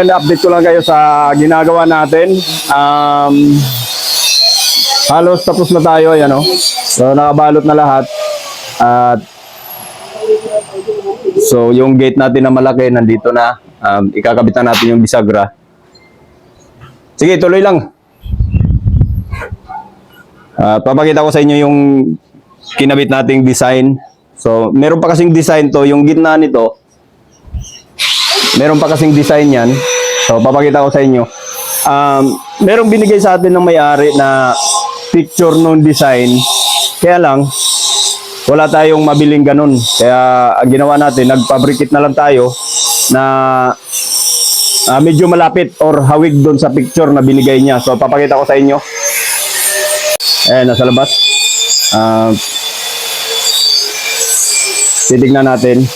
Update ko lang kayo sa ginagawa natin. Halos tapos na tayo, ayan o. So nakabalot na lahat. At so yung gate natin na malaki nandito na. Ikakabitan natin yung bisagra. Sige, tuloy lang. Papakita ko sa inyo yung kinabit nating design. So meron pa kasing design to, yung gitna nito. Meron pa kasing design yan. So, papakita ko sa inyo. Merong binigay sa atin ng may-ari na picture ng design. Kaya lang, wala tayong mabiling ganun. Kaya, ang ginawa natin, nag-fabricate na lang tayo na medyo malapit or hawig doon sa picture na binigay niya. So, papakita ko sa inyo. Ayan, nasa labas. Titignan natin.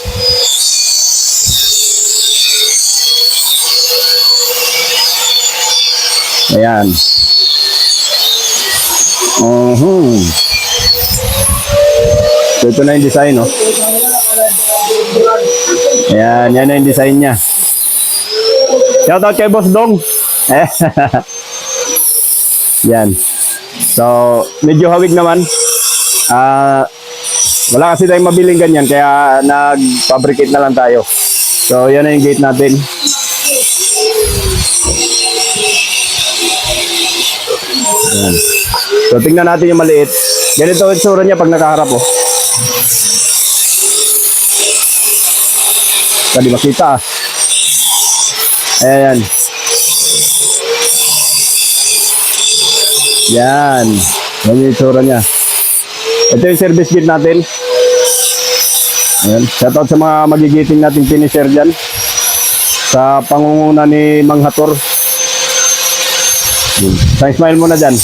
Ayan. So, ito na yung design, no? Ayan, yan na yung design niya. Shoutout kay Boss Dong. Yan. So, medyo hawig naman. Wala kasi tayong mabiling ganyan, kaya nag-fabricate na lang tayo. So, yan na yung gate natin. Ayan. So, tingnan natin yung maliit. Ganito ang itsura niya pag nakaharap, oh. Hindi makita, ah. Ayan. Yan. Yan yung itsura niya. Ito yung service gate natin. Ayan. Shoutout sa mga magigiting natin finisher dyan. Sa pangunguna ni Mang Hator. Smile muna dyan.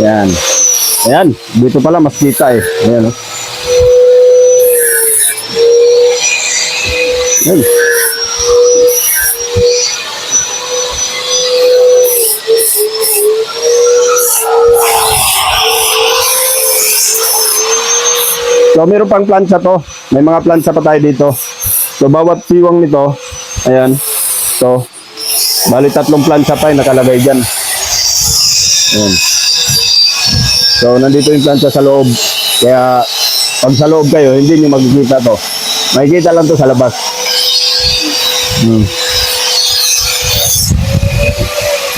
Ayan. Ayan. Dito pala mas kita eh. Ayan. Ayan. So, meron pang plancha to. May mga plancha pa tayo dito. So, bawat siwang nito, ayan. So, bali 3 plancha pa yung nakalagay dyan. Ayan. So, nandito yung plancha sa loob. Kaya, pag sa loob kayo, hindi nyo magkikita to. Makikita lang to sa labas.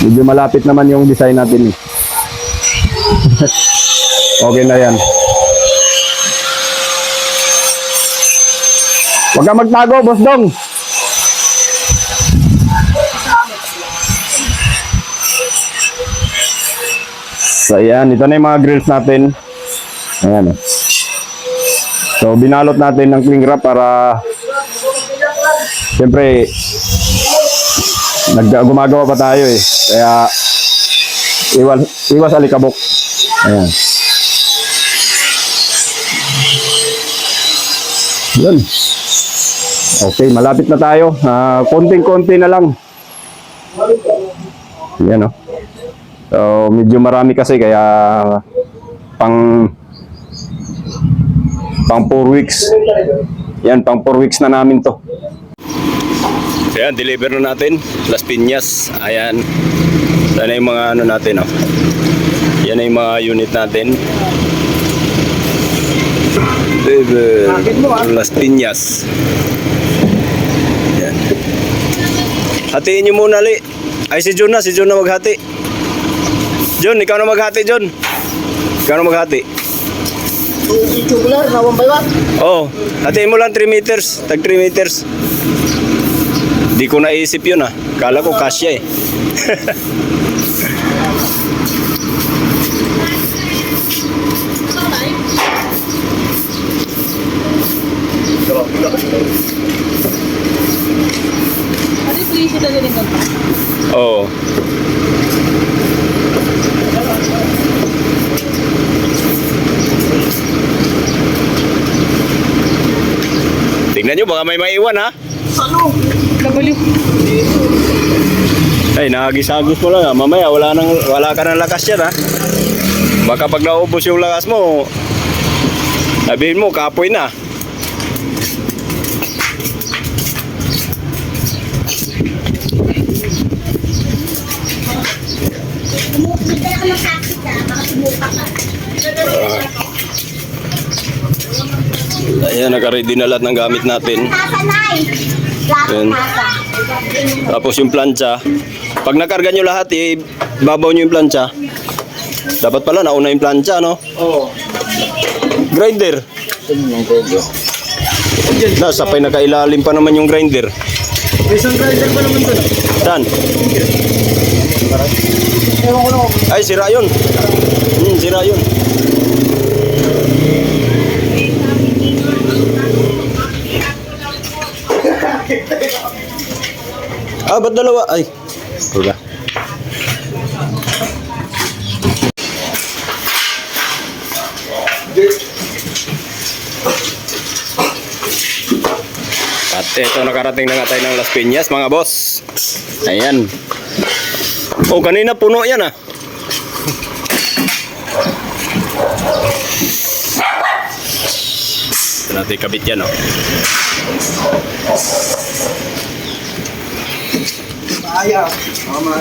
Medyo malapit naman yung design natin. Okay na yan. Huwag ka magtago, Boss Dong. So, ayan. Ito na yung mga grills natin. Ayan. So, binalot natin ng cling wrap para siyempre gumagawa pa tayo eh. Kaya iwas alikabok. Ayan. Yun. Okay, malapit na tayo. Konting-konti na lang. Yan, oh. So, medyo marami kasi kaya pang 4 weeks. Yan, pang 4 weeks na namin to. Ayan, deliver na natin. Las Piñas. Ayan. Yan na yung mga ano natin, oh. Yan na yung mga unit natin. Las Piñas. Yan. Hatiin nyo muna, Li. Ay, si John na maghati. John, ikaw na maghati, John. Ikaw na maghati. Tubular, nawang baywan. Oo, hatiin mo lang 3 meters. Tag 3 meters. Di ko naisip yun, ah. Kala ko kasya eh. Ano yung please ito din ito? Oo. Tingnan nyo, baka may maiwan, ha? Ano? W. Ay, nakagisagos mo lang, ha? Mamaya wala ka ng lakas yan, ha? Baka pag naubos yung lakas mo, sabihin mo, kapoy na. Ayan, naka-ready na lahat ng gamit natin. Ayan. Tapos yung plancha. Pag nakarga nyo lahat, ibabaw nyo yung plancha. Dapat pala, nauna yung plancha, no? Oo. Grinder. Sabay nakailalim pa naman yung grinder. May isang grinder pa naman doon. Saan? Ewan ko lang. Ay, sira yun. Sira yun. Ba't dalawa? Ay. Wala. At ito, nakarating na nga tayo ng Las Piñas, mga boss. Ayan. Oh, kanina puno yan ah. Ito natin kabit yan, oh. Ayaw. Mama.